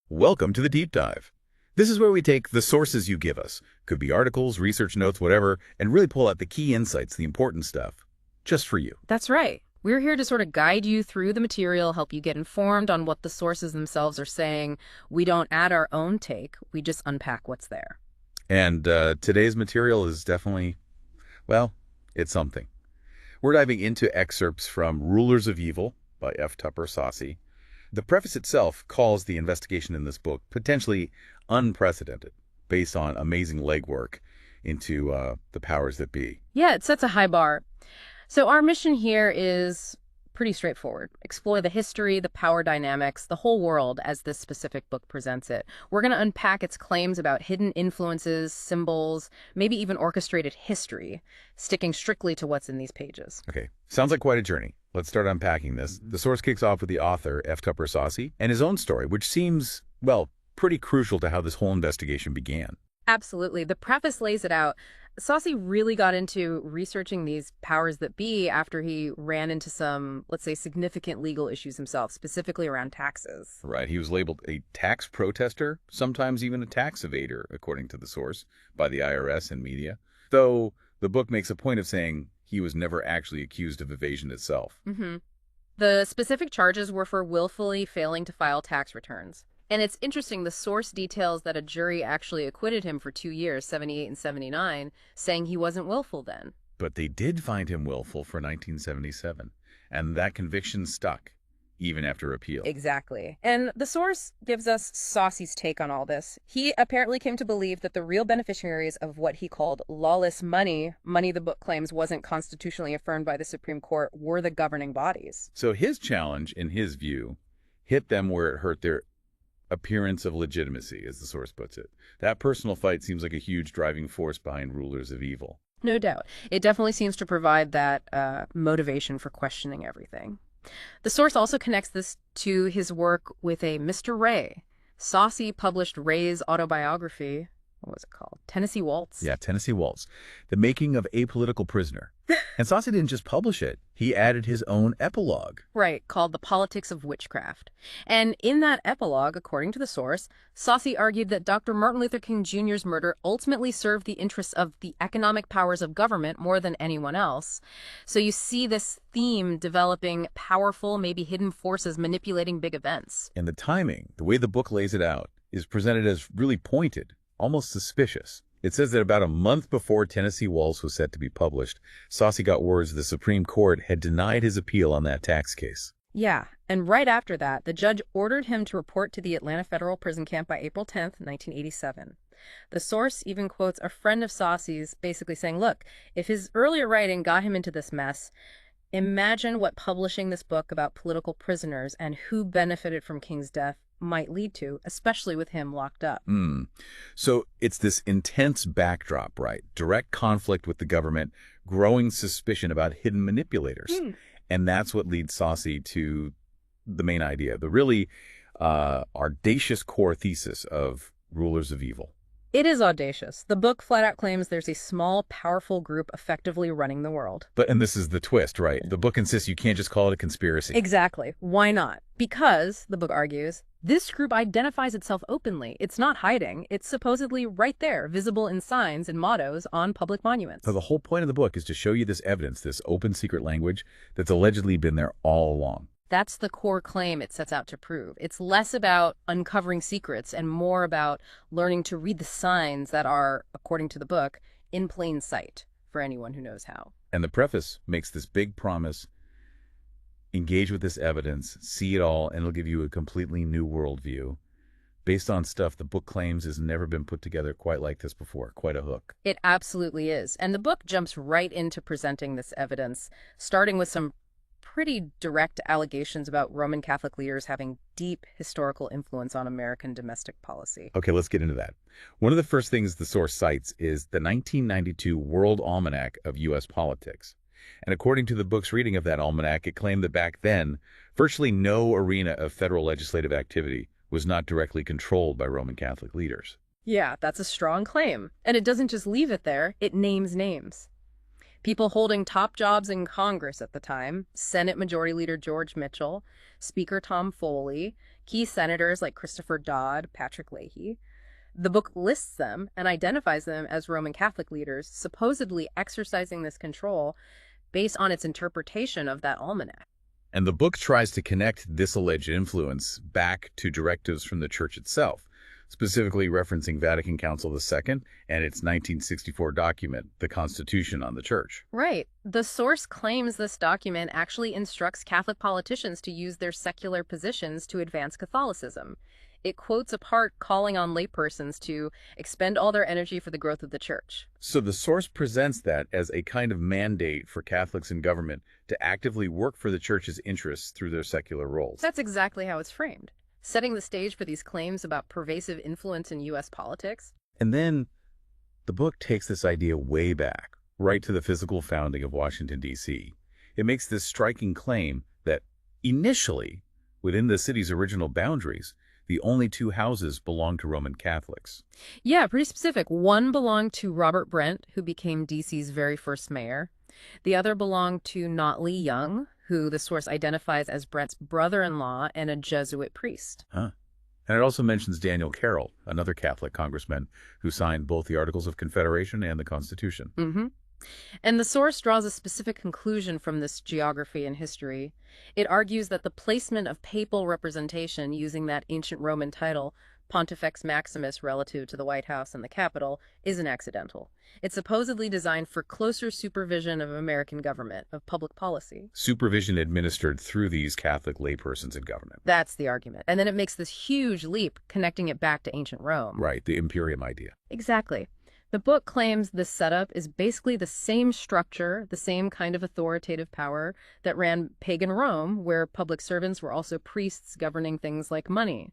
Welcome to the Deep Dive. This is where we take the sources you give us, could be articles, research notes, whatever, and really pull out the key insights, the important stuff, just for you. That's right. We're here to sort of guide you through the material, help you get informed on what the sources themselves are saying. We don't add our own take, we just unpack what's there. And today's material is definitely, well, it's something. We're diving into excerpts from Rulers of Evil by F. Tupper Saucy. The preface itself calls the investigation in this book potentially unprecedented, based on amazing legwork into the powers that be. Yeah, it sets a high bar. So our mission here is pretty straightforward. Explore the history, the power dynamics, the whole world as this specific book presents it. We're going to unpack its claims about hidden influences, symbols, maybe even orchestrated history, sticking strictly to what's in these pages. Okay, sounds like quite a journey. Let's start unpacking this. The source kicks off with the author, F. Tupper Saucy, and his own story, which seems, well, pretty crucial to how this whole investigation began. Absolutely. The preface lays it out. Saucy really got into researching these powers that be after he ran into some, let's say, significant legal issues himself, specifically around taxes. Right, he was labeled a tax protester, sometimes even a tax evader, according to the source, by the IRS and media. Though the book makes a point of saying he was never actually accused of evasion itself. The specific charges were for willfully failing to file tax returns. And it's interesting, the source details that a jury actually acquitted him for 2 years, 78 and 79, saying he wasn't willful then. But they did find him willful for 1977, and that conviction stuck, even after appeal. Exactly. And the source gives us Saucy's take on all this. He apparently came to believe that the real beneficiaries of what he called lawless money the book claims wasn't constitutionally affirmed by the Supreme Court, were the governing bodies. So his challenge, in his view, hit them where it hurt their appearance of legitimacy, as the source puts it. That personal fight seems like a huge driving force behind Rulers of Evil. No doubt. It definitely seems to provide that motivation for questioning everything. The source also connects this to his work with a Mr. Ray. Saucy published Ray's autobiography. What was it called? Tennessee Waltz? Yeah, Tennessee Waltz. The Making of a Political Prisoner. And Saucy didn't just publish it. He added his own epilogue. Right, called The Politics of Witchcraft. And in that epilogue, according to the source, Saucy argued that Dr. Martin Luther King Jr.'s murder ultimately served the interests of the economic powers of government more than anyone else. So you see this theme developing powerful, maybe hidden forces manipulating big events. And the timing, the way the book lays it out, is presented as really pointed, almost suspicious. It says that about a month before Tennessee Waltz was set to be published, Saucy got words the Supreme Court had denied his appeal on that tax case. Yeah, and right after that, the judge ordered him to report to the Atlanta Federal Prison Camp by April 10th, 1987. The source even quotes a friend of Saucy's basically saying, look, if his earlier writing got him into this mess, imagine what publishing this book about political prisoners and who benefited from King's death might lead to, especially with him locked up. So it's this intense backdrop, right? Direct conflict with the government, growing suspicion about hidden manipulators. And that's what leads Saucy to the main idea, the really audacious core thesis of Rulers of Evil. It is audacious. The book flat out claims there's a small, powerful group effectively running the world. And this is the twist, right? The book insists you can't just call it a conspiracy. Exactly. Why not? Because, the book argues, this group identifies itself openly. It's not hiding. It's supposedly right there, visible in signs and mottos on public monuments. So the whole point of the book is to show you this evidence, this open secret language that's allegedly been there all along. That's the core claim it sets out to prove. It's less about uncovering secrets and more about learning to read the signs that are, according to the book, in plain sight for anyone who knows how. And the preface makes this big promise: engage with this evidence, see it all, and it'll give you a completely new worldview based on stuff the book claims has never been put together quite like this before. Quite a hook. It absolutely is. And the book jumps right into presenting this evidence, starting with some pretty direct allegations about Roman Catholic leaders having deep historical influence on American domestic policy. Okay, let's get into that. One of the first things the source cites is the 1992 World Almanac of U.S. Politics. And according to the book's reading of that almanac, it claimed that back then, virtually no arena of federal legislative activity was not directly controlled by Roman Catholic leaders. Yeah, that's a strong claim. And it doesn't just leave it there, it names names. People holding top jobs in Congress at the time, Senate Majority Leader George Mitchell, Speaker Tom Foley, key senators like Christopher Dodd, Patrick Leahy. The book lists them and identifies them as Roman Catholic leaders, supposedly exercising this control based on its interpretation of that almanac. And the book tries to connect this alleged influence back to directives from the church itself, specifically referencing Vatican Council II and its 1964 document, the Constitution on the Church. Right. The source claims this document actually instructs Catholic politicians to use their secular positions to advance Catholicism. It quotes a part calling on laypersons to expend all their energy for the growth of the church. So the source presents that as a kind of mandate for Catholics in government to actively work for the church's interests through their secular roles. That's exactly how it's framed, setting the stage for these claims about pervasive influence in U.S. politics. And then the book takes this idea way back, right to the physical founding of Washington, D.C. It makes this striking claim that initially, within the city's original boundaries, the only two houses belonged to Roman Catholics. Yeah, pretty specific. One belonged to Robert Brent, who became D.C.'s very first mayor. The other belonged to Notley Young, who the source identifies as Brent's brother-in-law and a Jesuit priest. Huh. And it also mentions Daniel Carroll, another Catholic congressman who signed both the Articles of Confederation and the Constitution. Mm-hmm. And the source draws a specific conclusion from this geography and history. It argues that the placement of papal representation using that ancient Roman title, Pontifex Maximus, relative to the White House and the Capitol, isn't accidental. It's supposedly designed for closer supervision of American government, of public policy. Supervision administered through these Catholic laypersons in government. That's the argument. And then it makes this huge leap, connecting it back to ancient Rome. Right, the imperium idea. Exactly. The book claims this setup is basically the same structure, the same kind of authoritative power that ran pagan Rome, where public servants were also priests governing things like money.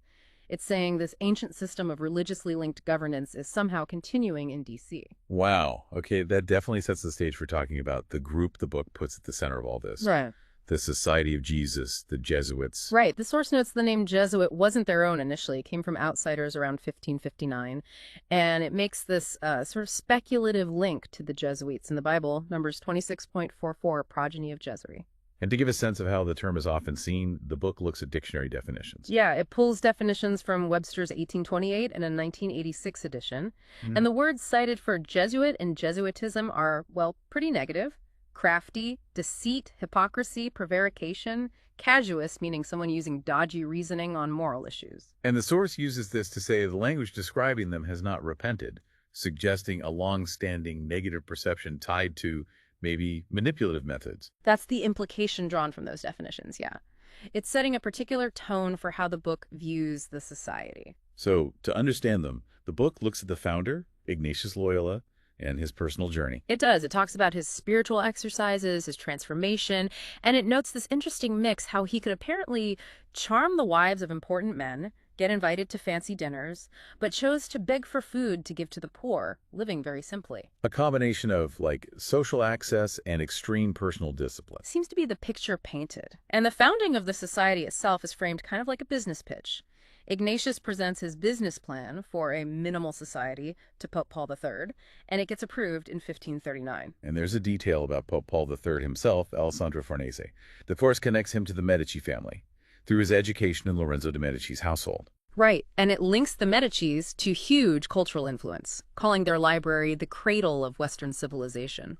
It's saying this ancient system of religiously linked governance is somehow continuing in D.C. Wow. Okay, that definitely sets the stage for talking about the group the book puts at the center of all this. Right. The Society of Jesus, the Jesuits. Right. The source notes the name Jesuit wasn't their own initially. It came from outsiders around 1559. And it makes this sort of speculative link to the Jesuits in the Bible, Numbers 26.44, progeny of Jezreel. And to give a sense of how the term is often seen, the book looks at dictionary definitions. Yeah, it pulls definitions from Webster's 1828 and a 1986 edition. And the words cited for Jesuit and Jesuitism are, well, pretty negative. Crafty, deceit, hypocrisy, prevarication, casuist, meaning someone using dodgy reasoning on moral issues. And the source uses this to say the language describing them has not repented, suggesting a long-standing negative perception tied to maybe manipulative methods. That's the implication drawn from those definitions, yeah. It's setting a particular tone for how the book views the society. So, to understand them, the book looks at the founder, Ignatius Loyola, and his personal journey. It does. It talks about his spiritual exercises, his transformation, and it notes this interesting mix, how he could apparently charm the wives of important men, get invited to fancy dinners, but chose to beg for food to give to the poor, living very simply. A combination of, social access and extreme personal discipline. Seems to be the picture painted. And the founding of the society itself is framed kind of like a business pitch. Ignatius presents his business plan for a minimal society to Pope Paul III, and it gets approved in 1539. And there's a detail about Pope Paul III himself, Alessandro Farnese. The force connects him to the Medici family through his education in Lorenzo de' Medici's household. Right, and it links the Medicis to huge cultural influence, calling their library the cradle of Western civilization.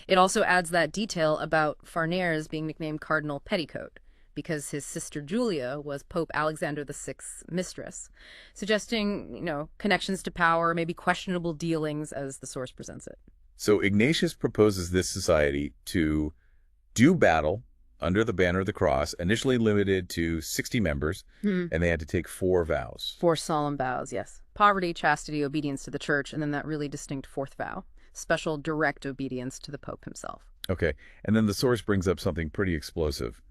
It also adds that detail about Farnese being nicknamed Cardinal Petticoat, because his sister Julia was Pope Alexander VI's mistress, suggesting, connections to power, maybe questionable dealings as the source presents it. So Ignatius proposes this society to do battle under the banner of the cross, initially limited to 60 members, and they had to take 4 vows. 4 solemn vows, yes. Poverty, chastity, obedience to the church, and then that really distinct 4th vow, special direct obedience to the Pope himself. Okay, and then the source brings up something pretty explosive.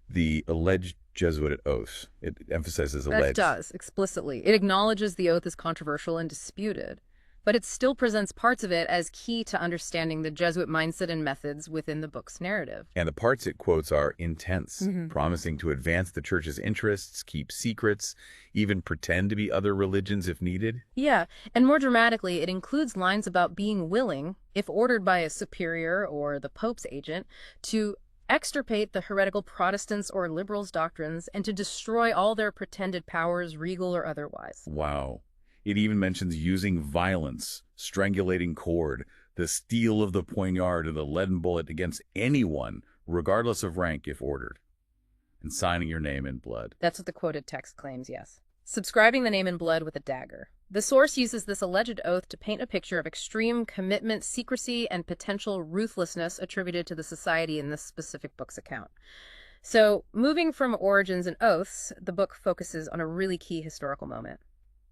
The alleged Jesuit oaths. It emphasizes alleged. It does, explicitly. It acknowledges the oath is controversial and disputed. but it still presents parts of it as key to understanding the Jesuit mindset and methods within the book's narrative. And the parts it quotes are intense, Mhm. promising to advance the church's interests, keep secrets, even pretend to be other religions if needed. Yeah, and more dramatically, it includes lines about being willing, if ordered by a superior or the Pope's agent, to extirpate the heretical Protestants' or liberals' doctrines and to destroy all their pretended powers, regal or otherwise. Wow. It even mentions using violence, strangulating cord, the steel of the poignard, or the leaden bullet against anyone, regardless of rank if ordered, and signing your name in blood. That's what the quoted text claims, yes. Subscribing the name in blood with a dagger. The source uses this alleged oath to paint a picture of extreme commitment, secrecy, and potential ruthlessness attributed to the society in this specific book's account. So, moving from origins and oaths, the book focuses on a really key historical moment.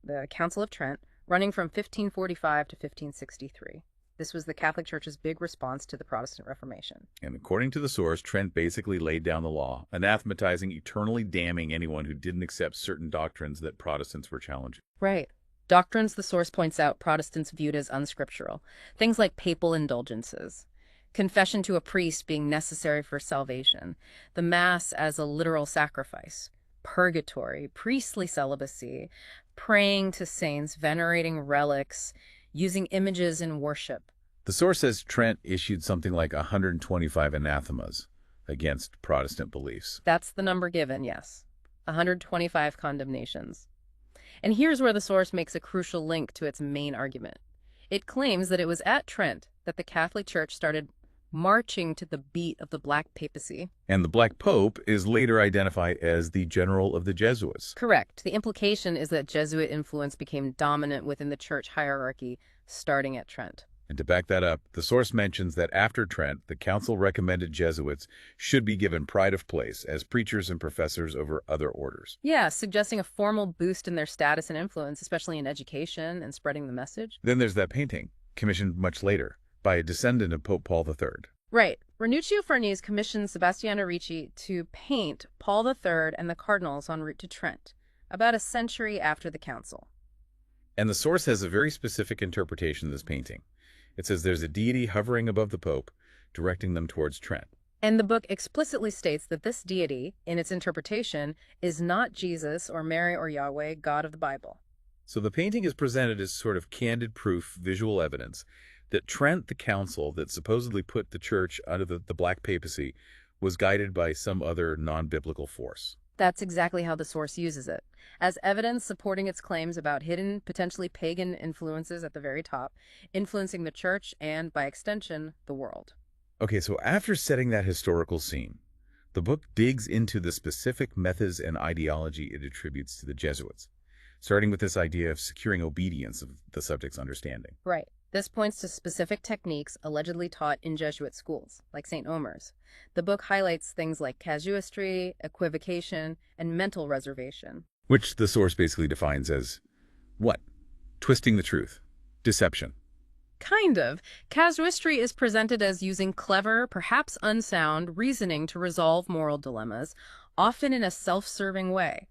The Council of Trent, running from 1545 to 1563. This was the Catholic Church's big response to the Protestant Reformation. And according to the source, Trent basically laid down the law, anathematizing, eternally damning anyone who didn't accept certain doctrines that Protestants were challenging. Right. Doctrines, the source points out, Protestants viewed as unscriptural. Things like papal indulgences, confession to a priest being necessary for salvation, the Mass as a literal sacrifice, purgatory, priestly celibacy, praying to saints, venerating relics, using images in worship. The source says Trent issued something like 125 anathemas against Protestant beliefs. That's the number given, yes. 125 condemnations. And here's where the source makes a crucial link to its main argument. It claims that it was at Trent that the Catholic Church started marching to the beat of the Black Papacy. And the Black Pope is later identified as the general of the Jesuits. Correct. The implication is that Jesuit influence became dominant within the church hierarchy, starting at Trent. And to back that up, the source mentions that after Trent, the council recommended Jesuits should be given pride of place as preachers and professors over other orders. Yeah, suggesting a formal boost in their status and influence, especially in education and spreading the message. Then there's that painting, commissioned much later, by a descendant of Pope Paul III. Right. Ranuccio Farnese commissioned Sebastiano Ricci to paint Paul III and the cardinals en route to Trent, about a century after the council. And the source has a very specific interpretation of this painting. It says there's a deity hovering above the Pope, directing them towards Trent. And the book explicitly states that this deity, in its interpretation, is not Jesus or Mary or Yahweh, God of the Bible. So the painting is presented as sort of candid proof, visual evidence, that Trent, the council that supposedly put the church under the Black Papacy, was guided by some other non-biblical force. That's exactly how the source uses it, as evidence supporting its claims about hidden, potentially pagan influences at the very top, influencing the church and, by extension, the world. Okay, so after setting that historical scene, the book digs into the specific methods and ideology it attributes to the Jesuits, starting with this idea of securing obedience of the subject's understanding. Right. This points to specific techniques allegedly taught in Jesuit schools, like St. Omer's. The book highlights things like casuistry, equivocation, and mental reservation. Which the source basically defines as what? Twisting the truth. Deception. Kind of. Casuistry is presented as using clever, perhaps unsound, reasoning to resolve moral dilemmas, often in a self-serving way.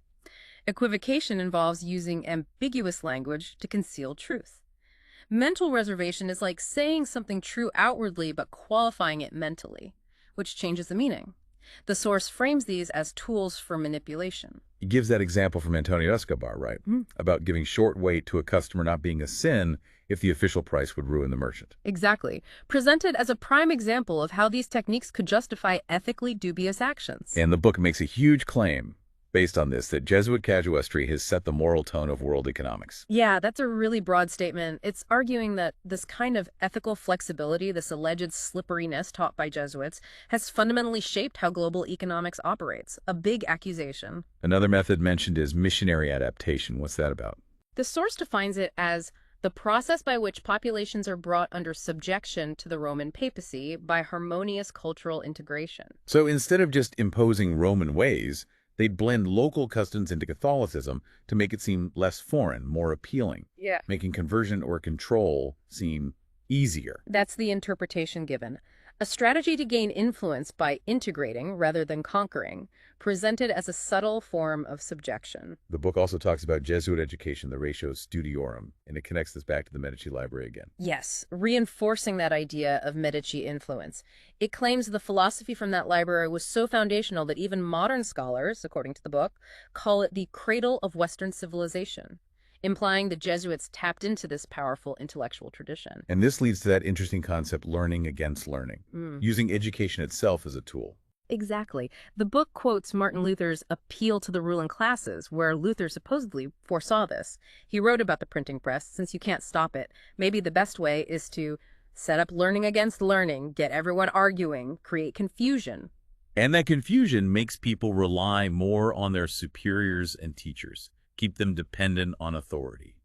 Equivocation involves using ambiguous language to conceal truth. Mental reservation is like saying something true outwardly but qualifying it mentally, which changes the meaning. The source frames these as tools for manipulation. He gives that example from Antonio Escobar, right? About giving short weight to a customer not being a sin if the official price would ruin the merchant. Exactly. Presented as a prime example of how these techniques could justify ethically dubious actions. And the book makes a huge claim based on this, that Jesuit casuistry has set the moral tone of world economics. Yeah, that's a really broad statement. It's arguing that this kind of ethical flexibility, this alleged slipperiness taught by Jesuits, has fundamentally shaped how global economics operates. A big accusation. Another method mentioned is missionary adaptation. What's that about? The source defines it as the process by which populations are brought under subjection to the Roman papacy by harmonious cultural integration. So instead of just imposing Roman ways, they'd blend local customs into Catholicism to make it seem less foreign, more appealing, making conversion or control seem easier. That's the interpretation given. A strategy to gain influence by integrating rather than conquering, presented as a subtle form of subjection. The book also talks about Jesuit education, the ratio studiorum, and it connects this back to the Medici Library again. Yes, reinforcing that idea of Medici influence. It claims the philosophy from that library was so foundational that even modern scholars, according to the book, call it the cradle of Western civilization, implying the Jesuits tapped into this powerful intellectual tradition. And this leads to that interesting concept, learning against learning, using education itself as a tool. Exactly. The book quotes Martin Luther's appeal to the ruling classes, where Luther supposedly foresaw this. He wrote about the printing press, since you can't stop it. Maybe the best way is to set up learning against learning, get everyone arguing, create confusion. And that confusion makes people rely more on their superiors and teachers, keep them dependent on authority.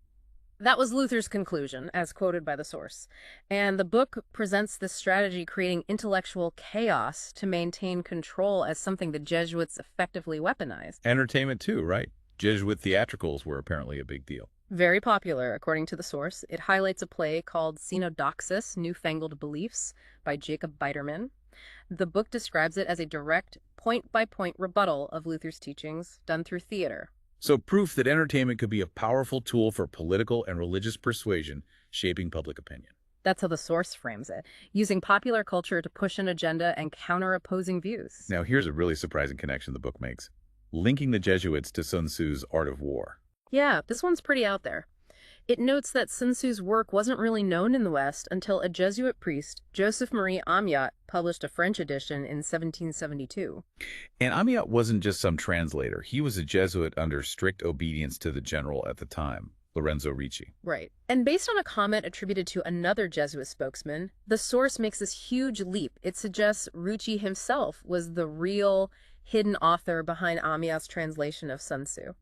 That was Luther's conclusion, as quoted by the source. And the book presents this strategy creating intellectual chaos to maintain control as something the Jesuits effectively weaponized. Entertainment too, right? Jesuit theatricals were apparently a big deal. Very popular, according to the source. It highlights a play called Xenodoxus, Newfangled Beliefs, by Jacob Biderman. The book describes it as a direct, point-by-point rebuttal of Luther's teachings done through theater. So proof that entertainment could be a powerful tool for political and religious persuasion, shaping public opinion. That's how the source frames it, using popular culture to push an agenda and counter opposing views. Now here's a really surprising connection the book makes, linking the Jesuits to Sun Tzu's Art of War. Yeah, this one's pretty out there. It notes that Sun Tzu's work wasn't really known in the West until a Jesuit priest, Joseph Marie Amiot, published a French edition in 1772. And Amiot wasn't just some translator. He was a Jesuit under strict obedience to the general at the time, Lorenzo Ricci. Right. And based on a comment attributed to another Jesuit spokesman, the source makes this huge leap. It suggests Ricci himself was the real hidden author behind Amiot's translation of Sun Tzu.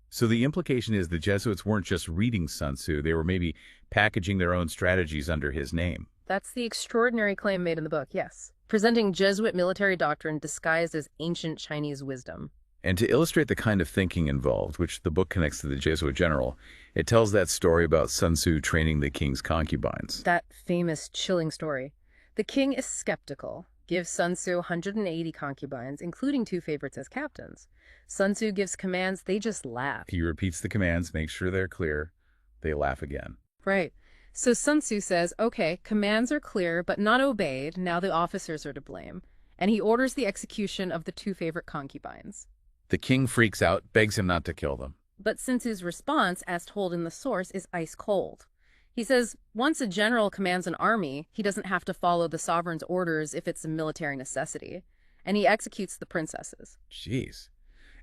So the implication is the Jesuits weren't just reading Sun Tzu, they were maybe packaging their own strategies under his name. That's the extraordinary claim made in the book, yes. Presenting Jesuit military doctrine disguised as ancient Chinese wisdom. And to illustrate the kind of thinking involved, which the book connects to the Jesuit general, it tells that story about Sun Tzu training the king's concubines. That famous, chilling story. The king is skeptical, gives Sun Tzu 180 concubines, including 2 favorites as captains. Sun Tzu gives commands, they just laugh. He repeats the commands, makes sure they're clear. They laugh again. Right. So Sun Tzu says, okay, commands are clear, but not obeyed. Now the officers are to blame. And he orders the execution of the 2 favorite concubines. The king freaks out, begs him not to kill them. But Sun Tzu's response, as told in the source, is ice cold. He says, once a general commands an army, he doesn't have to follow the sovereign's orders if it's a military necessity. And he executes the princesses. Jeez.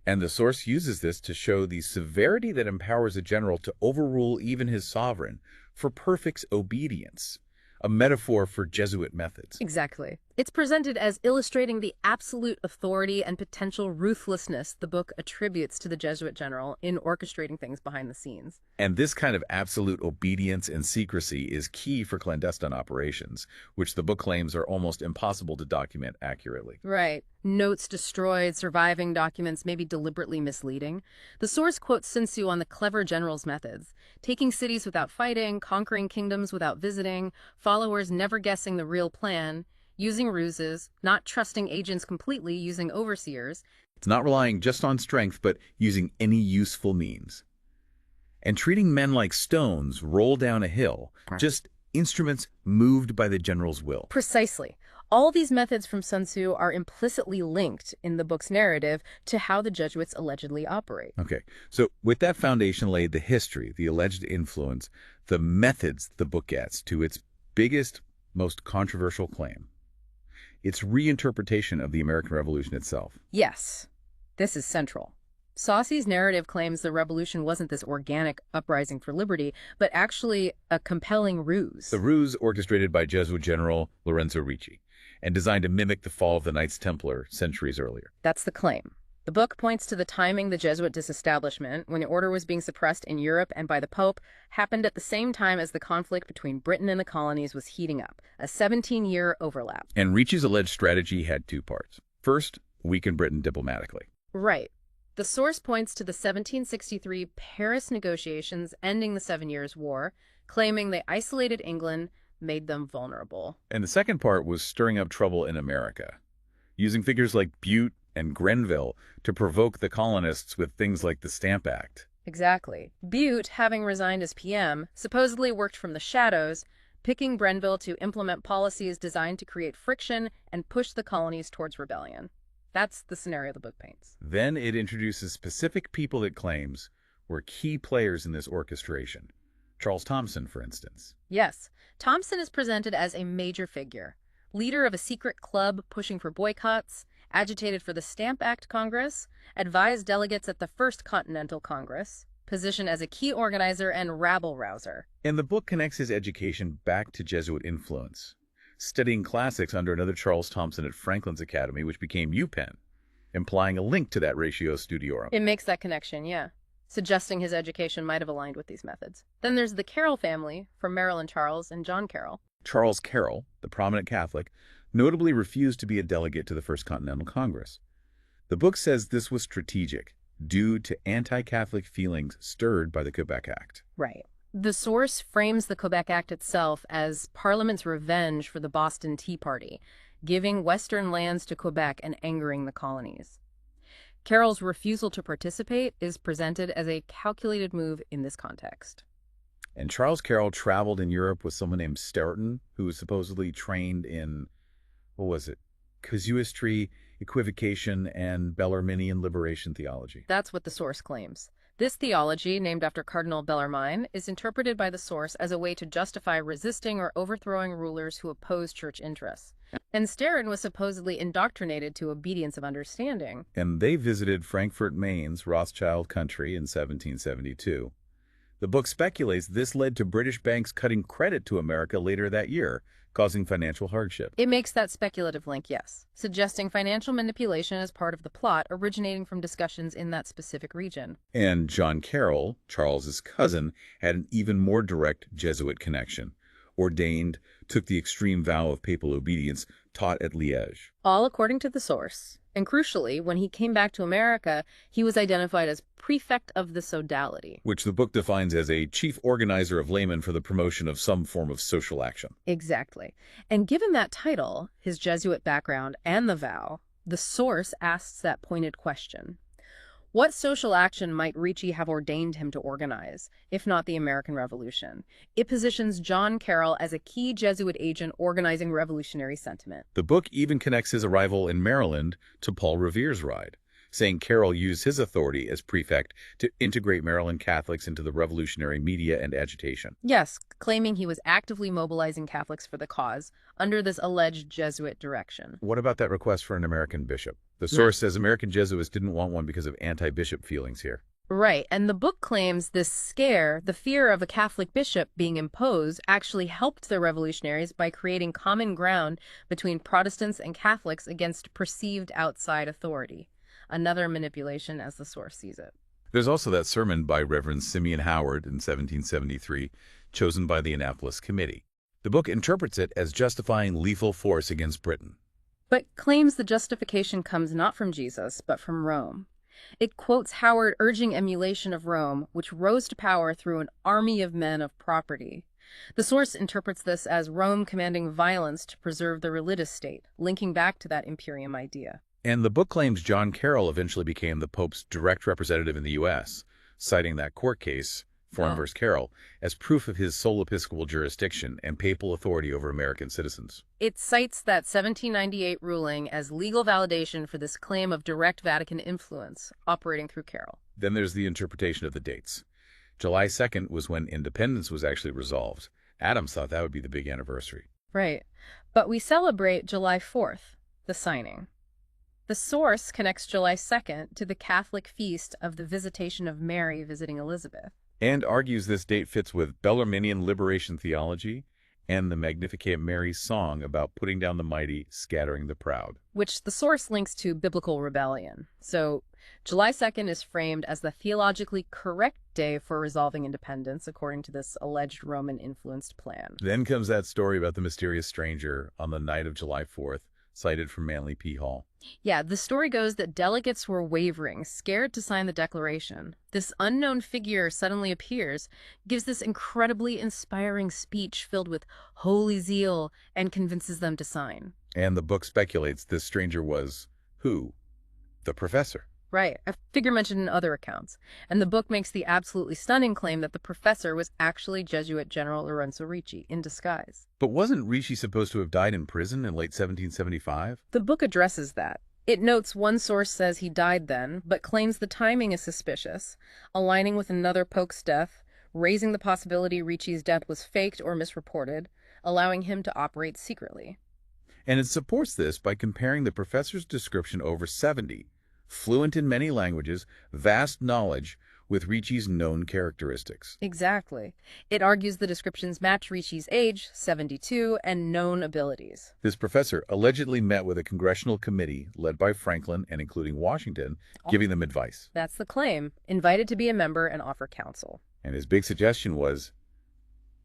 And the source uses this to show the severity that empowers a general to overrule even his sovereign for perfect obedience, a metaphor for Jesuit methods. Exactly. It's presented as illustrating the absolute authority and potential ruthlessness the book attributes to the Jesuit general in orchestrating things behind the scenes. And this kind of absolute obedience and secrecy is key for clandestine operations, which the book claims are almost impossible to document accurately. Right. Notes destroyed, surviving documents may be deliberately misleading. The source quotes Sun Tzu on the clever general's methods, taking cities without fighting, conquering kingdoms without visiting, followers never guessing the real plan, using ruses, not trusting agents completely, using overseers. It's not relying just on strength, but using any useful means. And treating men like stones roll down a hill, just instruments moved by the general's will. Precisely. All these methods from Sun Tzu are implicitly linked in the book's narrative to how the Jesuits allegedly operate. Okay, so with that foundation laid, the history, the alleged influence, the methods the book gets to its biggest, most controversial claim. Its reinterpretation of the American Revolution itself. Yes, this is central. Saucy's narrative claims the revolution wasn't this organic uprising for liberty, but actually a compelling ruse. The ruse orchestrated by Jesuit General Lorenzo Ricci and designed to mimic the fall of the Knights Templar centuries earlier. That's the claim. The book points to the timing the Jesuit disestablishment, when the order was being suppressed in Europe and by the Pope, happened at the same time as the conflict between Britain and the colonies was heating up, a 17-year overlap. And Ricci's alleged strategy had 2 parts. First, weaken Britain diplomatically. Right. The source points to the 1763 Paris negotiations ending the 7 Years' War, claiming they isolated England, made them vulnerable. And the second part was stirring up trouble in America, using figures like Butte and Grenville to provoke the colonists with things like the Stamp Act. Exactly. Butte, having resigned as PM, supposedly worked from the shadows, picking Grenville to implement policies designed to create friction and push the colonies towards rebellion. That's the scenario the book paints. Then it introduces specific people it claims were key players in this orchestration. Charles Thompson, for instance. Yes, Thompson is presented as a major figure, leader of a secret club pushing for boycotts, agitated for the Stamp Act Congress, advised delegates at the First Continental Congress, positioned as a key organizer and rabble-rouser. And the book connects his education back to Jesuit influence, studying classics under another Charles Thompson at Franklin's Academy, which became UPenn, implying a link to that Ratio Studiorum. It makes that connection, yeah, suggesting his education might have aligned with these methods. Then there's the Carroll family, from Maryland Charles and John Carroll. Charles Carroll, the prominent Catholic, notably refused to be a delegate to the First Continental Congress. The book says this was strategic, due to anti-Catholic feelings stirred by the Quebec Act. Right. The source frames the Quebec Act itself as Parliament's revenge for the Boston Tea Party, giving Western lands to Quebec and angering the colonies. Carroll's refusal to participate is presented as a calculated move in this context. And Charles Carroll traveled in Europe with someone named Stoughton, who was supposedly trained in, what was it, casuistry, equivocation, and Bellarminian liberation theology. That's what the source claims. This theology, named after Cardinal Bellarmine, is interpreted by the source as a way to justify resisting or overthrowing rulers who oppose church interests. And Stoughton was supposedly indoctrinated to obedience of understanding. And they visited Frankfurt, Maine's Rothschild country in 1772. The book speculates this led to British banks cutting credit to America later that year, causing financial hardship. It makes that speculative link, yes, suggesting financial manipulation as part of the plot originating from discussions in that specific region. And John Carroll, Charles's cousin, had an even more direct Jesuit connection. Ordained, took the extreme vow of papal obedience, taught at Liège. All according to the source. And crucially, when he came back to America, he was identified as prefect of the sodality. Which the book defines as a chief organizer of laymen for the promotion of some form of social action. Exactly. And given that title, his Jesuit background, and the vow, the source asks that pointed question. What social action might Ricci have ordained him to organize, if not the American Revolution? It positions John Carroll as a key Jesuit agent organizing revolutionary sentiment. The book even connects his arrival in Maryland to Paul Revere's ride, saying Carroll used his authority as prefect to integrate Maryland Catholics into the revolutionary media and agitation. Yes, claiming he was actively mobilizing Catholics for the cause under this alleged Jesuit direction. What about that request for an American bishop? The source says American Jesuits didn't want one because of anti-bishop feelings here. Right, and the book claims this scare, the fear of a Catholic bishop being imposed, actually helped the revolutionaries by creating common ground between Protestants and Catholics against perceived outside authority. Another manipulation as the source sees it. There's also that sermon by Reverend Simeon Howard in 1773, chosen by the Annapolis Committee. The book interprets it as justifying lethal force against Britain, but claims the justification comes not from Jesus, but from Rome. It quotes Howard urging emulation of Rome, which rose to power through an army of men of property. The source interprets this as Rome commanding violence to preserve the religious state, linking back to that imperium idea. And the book claims John Carroll eventually became the Pope's direct representative in the U.S., citing that court case, Foreign v. Carroll, as proof of his sole episcopal jurisdiction and papal authority over American citizens. It cites that 1798 ruling as legal validation for this claim of direct Vatican influence operating through Carroll. Then there's the interpretation of the dates. July 2nd was when independence was actually resolved. Adams thought that would be the big anniversary. Right. But we celebrate July 4th, the signing. The source connects July 2nd to the Catholic feast of the Visitation of Mary visiting Elizabeth. And argues this date fits with Bellarminian liberation theology and the Magnificat Mary song about putting down the mighty, scattering the proud. Which the source links to biblical rebellion. So July 2nd is framed as the theologically correct day for resolving independence, according to this alleged Roman-influenced plan. Then comes that story about the mysterious stranger on the night of July 4th, cited from Manly P. Hall. Yeah, the story goes that delegates were wavering, scared to sign the declaration. This unknown figure suddenly appears, gives this incredibly inspiring speech filled with holy zeal, and convinces them to sign. And the book speculates this stranger was who? The professor. Right, a figure mentioned in other accounts. And the book makes the absolutely stunning claim that the professor was actually Jesuit General Lorenzo Ricci in disguise. But wasn't Ricci supposed to have died in prison in late 1775? The book addresses that. It notes one source says he died then, but claims the timing is suspicious, aligning with another Poke's death, raising the possibility Ricci's death was faked or misreported, allowing him to operate secretly. And it supports this by comparing the professor's description over 70, fluent in many languages, vast knowledge, with Ricci's known characteristics. Exactly. It argues the descriptions match Ricci's age, 72, and known abilities. This professor allegedly met with a congressional committee led by Franklin and including Washington, giving them advice. That's the claim. Invited to be a member and offer counsel. And his big suggestion was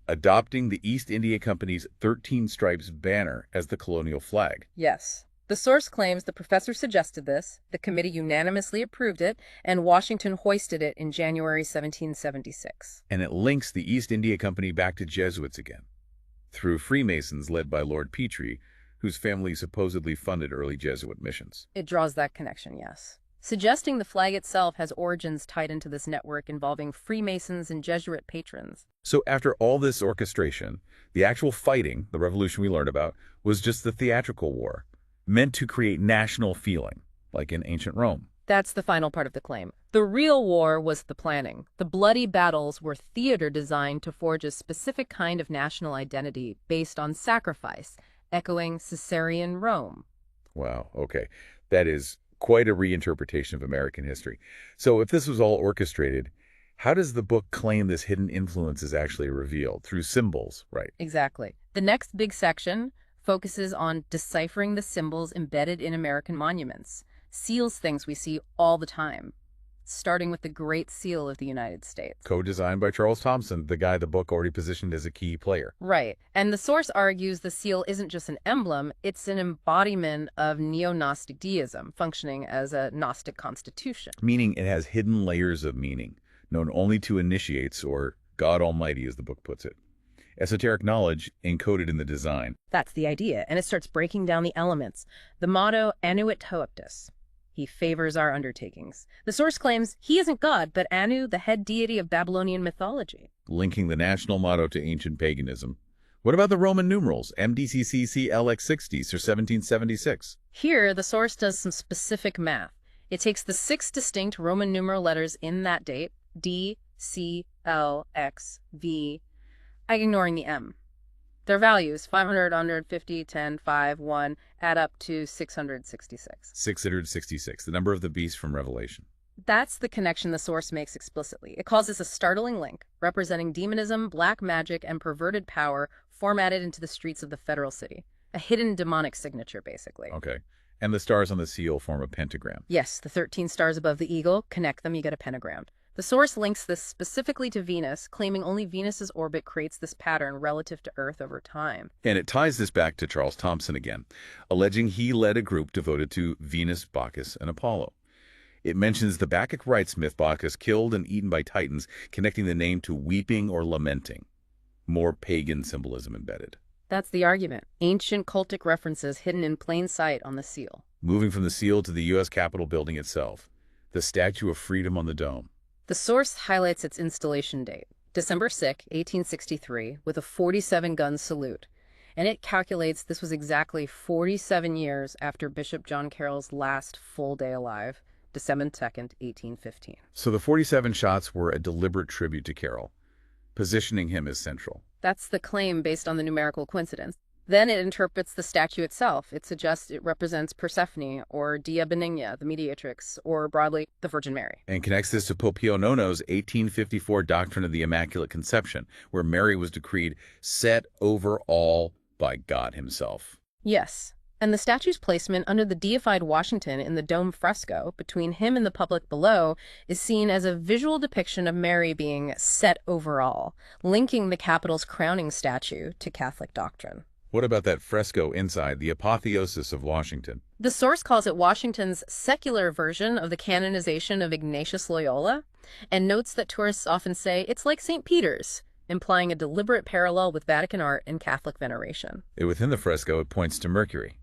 adopting the East India Company's 13 Stripes banner as the colonial flag. Yes. The source claims the professor suggested this, the committee unanimously approved it, and Washington hoisted it in January 1776. And it links the East India Company back to Jesuits again, through Freemasons led by Lord Petre, whose family supposedly funded early Jesuit missions. It draws that connection, yes. Suggesting the flag itself has origins tied into this network involving Freemasons and Jesuit patrons. So after all this orchestration, the actual fighting, the revolution we learned about, was just the theatrical war, meant to create national feeling, like in ancient Rome. That's the final part of the claim. The real war was the planning. The bloody battles were theater designed to forge a specific kind of national identity based on sacrifice, echoing Caesarean Rome. Wow, okay. That is quite a reinterpretation of American history. So if this was all orchestrated, how does the book claim this hidden influence is actually revealed? Through symbols, right? Exactly. The next big section focuses on deciphering the symbols embedded in American monuments, seals, things we see all the time, starting with the Great Seal of the United States. Co-designed by Charles Thompson, the guy the book already positioned as a key player. Right. And the source argues the seal isn't just an emblem, it's an embodiment of neo-Gnostic deism, functioning as a Gnostic constitution. Meaning it has hidden layers of meaning, known only to initiates, or God Almighty as the book puts it. Esoteric knowledge encoded in the design. That's the idea, and it starts breaking down the elements. The motto, Annuit Hoeptus. He favors our undertakings. The source claims he isn't God, but Anu, the head deity of Babylonian mythology. Linking the national motto to ancient paganism. What about the Roman numerals, MDCCCLX60s or 1776? Here, the source does some specific math. It takes the 6 distinct Roman numeral letters in that date, D, C, L, X, V, ignoring the M. Their values, 500, 150, 10, 5, 1, add up to 666. 666, the number of the beast from Revelation. That's the connection the source makes explicitly. It calls this a startling link, representing demonism, black magic, and perverted power formatted into the streets of the federal city. A hidden demonic signature, basically. Okay. And the stars on the seal form a pentagram. Yes, the 13 stars above the eagle, connect them, you get a pentagram. The source links this specifically to Venus, claiming only Venus's orbit creates this pattern relative to Earth over time. And it ties this back to Charles Thompson again, alleging he led a group devoted to Venus, Bacchus, and Apollo. It mentions the Bacchic rites myth Bacchus killed and eaten by Titans, connecting the name to weeping or lamenting. More pagan symbolism embedded. That's the argument. Ancient cultic references hidden in plain sight on the seal. Moving from the seal to the U.S. Capitol building itself, the Statue of Freedom on the dome. The source highlights its installation date, December 6, 1863, with a 47-gun salute, and it calculates this was exactly 47 years after Bishop John Carroll's last full day alive, December 2nd, 1815. So the 47 shots were a deliberate tribute to Carroll, positioning him as central. That's the claim based on the numerical coincidence. Then it interprets the statue itself. It suggests it represents Persephone, or Dea Benigna, the mediatrix, or broadly, the Virgin Mary. And connects this to Pope Pio IX's 1854 doctrine of the Immaculate Conception, where Mary was decreed set over all by God himself. Yes, and the statue's placement under the deified Washington in the dome fresco, between him and the public below, is seen as a visual depiction of Mary being set over all, linking the Capitol's crowning statue to Catholic doctrine. What about that fresco inside, the apotheosis of Washington? The source calls it Washington's secular version of the canonization of Ignatius Loyola, and notes that tourists often say it's like St. Peter's, implying a deliberate parallel with Vatican art and Catholic veneration. Within the fresco, it points to Mercury,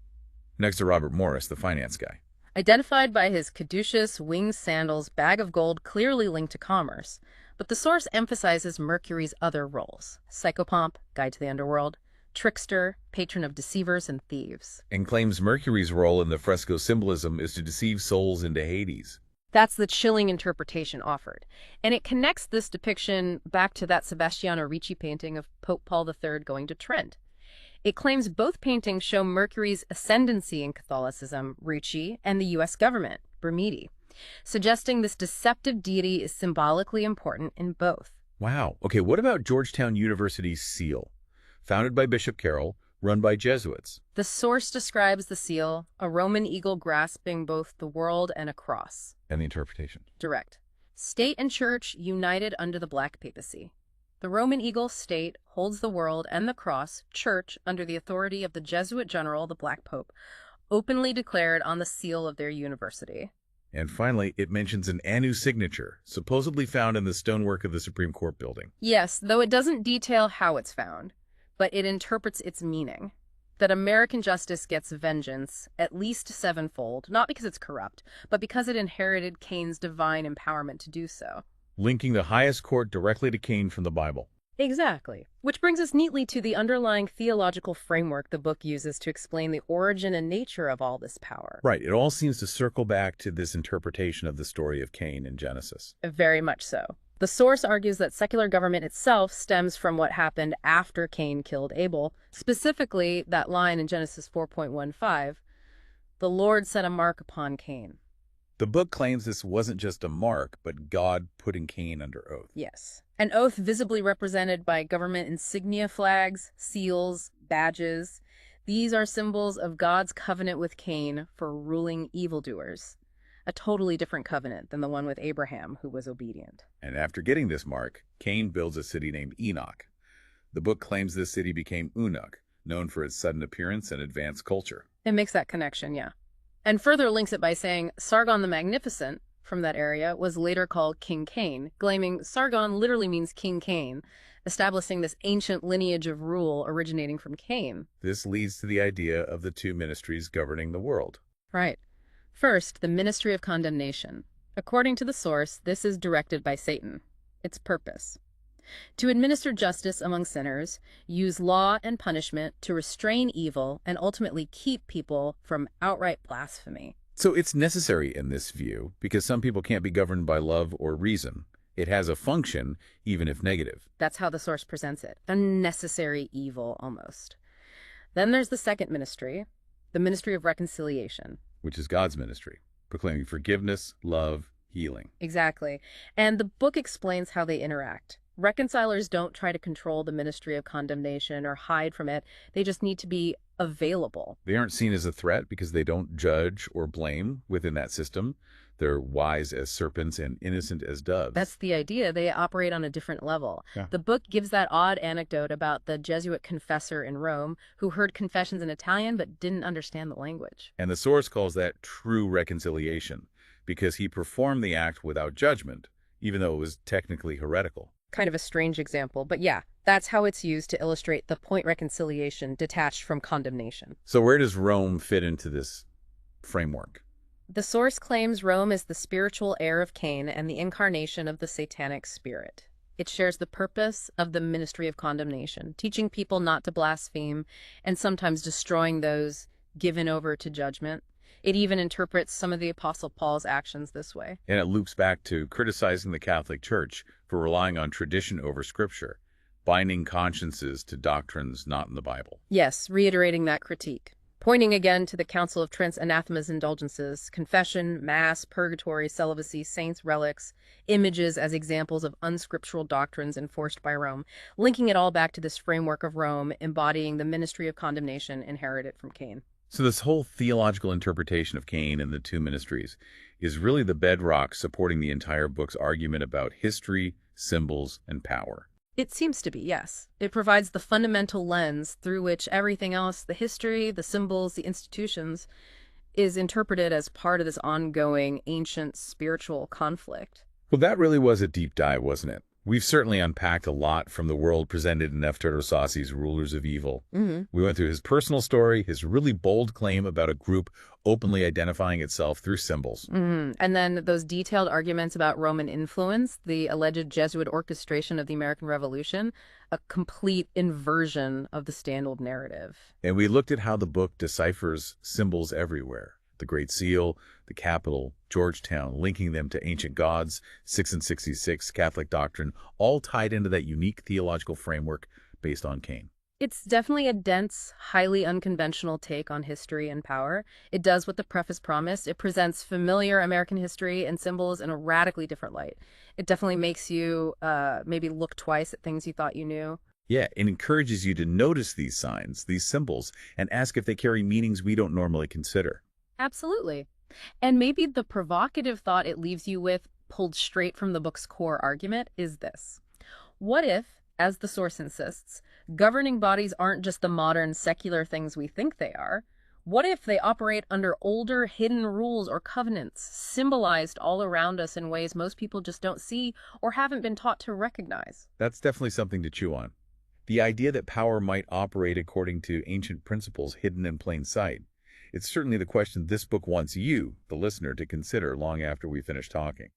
next to Robert Morris, the finance guy. Identified by his caduceus, winged sandals, bag of gold clearly linked to commerce, but the source emphasizes Mercury's other roles: psychopomp, guide to the underworld, trickster, patron of deceivers and thieves. And claims Mercury's role in the fresco symbolism is to deceive souls into Hades. That's the chilling interpretation offered. And it connects this depiction back to that Sebastiano Ricci painting of Pope Paul III going to Trent. It claims both paintings show Mercury's ascendancy in Catholicism, Ricci, and the U.S. government, Bermude, suggesting this deceptive deity is symbolically important in both. Wow. Okay, what about Georgetown University's seal? Founded by Bishop Carroll, run by Jesuits. The source describes the seal, a Roman eagle grasping both the world and a cross. And the interpretation. Direct. State and church united under the Black Papacy. The Roman eagle, state, holds the world, and the cross, church, under the authority of the Jesuit general, the Black Pope, openly declared on the seal of their university. And finally, it mentions an Anu signature, supposedly found in the stonework of the Supreme Court building. Yes, though it doesn't detail how it's found, but it interprets its meaning. That American justice gets vengeance, at least sevenfold, not because it's corrupt, but because it inherited Cain's divine empowerment to do so. Linking the highest court directly to Cain from the Bible. Exactly. Which brings us neatly to the underlying theological framework the book uses to explain the origin and nature of all this power. Right. It all seems to circle back to this interpretation of the story of Cain in Genesis. Very much so. The source argues that secular government itself stems from what happened after Cain killed Abel, specifically that line in Genesis 4.15, "The Lord set a mark upon Cain." The book claims this wasn't just a mark, but God putting Cain under oath. Yes. An oath visibly represented by government insignia, flags, seals, badges. These are symbols of God's covenant with Cain for ruling evildoers. A totally different covenant than the one with Abraham, who was obedient. And after getting this mark, Cain builds a city named Enoch. The book claims this city became Unuk, known for its sudden appearance and advanced culture. It makes that connection, yeah. And further links it by saying Sargon the Magnificent, from that area, was later called King Cain, claiming Sargon literally means King Cain, establishing this ancient lineage of rule originating from Cain. This leads to the idea of the two ministries governing the world. Right. First, the ministry of condemnation. According to the source, this is directed by Satan. Its purpose: to administer justice among sinners, use law and punishment to restrain evil, and ultimately keep people from outright blasphemy. So it's necessary in this view, because some people can't be governed by love or reason. It has a function, even if negative. That's how the source presents it. A necessary evil, almost. Then there's the second ministry, the ministry of reconciliation. Which is God's ministry, proclaiming forgiveness, love, healing. Exactly. And the book explains how they interact. Reconcilers don't try to control the ministry of condemnation or hide from it. They just need to be available. They aren't seen as a threat because they don't judge or blame within that system. They're wise as serpents and innocent as doves. That's the idea. They operate on a different level. Yeah. The book gives that odd anecdote about the Jesuit confessor in Rome who heard confessions in Italian but didn't understand the language. And the source calls that true reconciliation because he performed the act without judgment, even though it was technically heretical. Kind of a strange example, but yeah, that's how it's used to illustrate the point reconciliation detached from condemnation. So where does Rome fit into this framework? The source claims Rome is the spiritual heir of Cain and the incarnation of the satanic spirit. It shares the purpose of the ministry of condemnation, teaching people not to blaspheme and sometimes destroying those given over to judgment. It even interprets some of the Apostle Paul's actions this way. And it loops back to criticizing the Catholic Church for relying on tradition over Scripture, binding consciences to doctrines not in the Bible. Yes, reiterating that critique. Pointing again to the Council of Trent's anathemas, indulgences, confession, mass, purgatory, celibacy, saints' relics, images as examples of unscriptural doctrines enforced by Rome, linking it all back to this framework of Rome embodying the ministry of condemnation inherited from Cain. So this whole theological interpretation of Cain and the two ministries is really the bedrock supporting the entire book's argument about history, symbols, and power. It seems to be, yes. It provides the fundamental lens through which everything else, the history, the symbols, the institutions, is interpreted as part of this ongoing ancient spiritual conflict. Well, that really was a deep dive, wasn't it? We've certainly unpacked a lot from the world presented in F. Sassy's Rulers of Evil. Hmm. We went through his personal story, his really bold claim about a group openly identifying itself through symbols. And then those detailed arguments about Roman influence, the alleged Jesuit orchestration of the American Revolution, a complete inversion of the standard narrative. And we looked at how the book deciphers symbols everywhere. The Great Seal, the Capitol, Georgetown, linking them to ancient gods, 6 and 66, Catholic doctrine, all tied into that unique theological framework based on Cain. It's definitely a dense, highly unconventional take on history and power. It does what the preface promised. It presents familiar American history and symbols in a radically different light. It definitely makes you maybe look twice at things you thought you knew. Yeah, it encourages you to notice these signs, these symbols, and ask if they carry meanings we don't normally consider. Absolutely. And maybe the provocative thought it leaves you with, pulled straight from the book's core argument, is this. What if, as the source insists, governing bodies aren't just the modern secular things we think they are? What if they operate under older hidden rules or covenants, symbolized all around us in ways most people just don't see or haven't been taught to recognize? That's definitely something to chew on. The idea that power might operate according to ancient principles hidden in plain sight. It's certainly the question this book wants you, the listener, to consider long after we finish talking.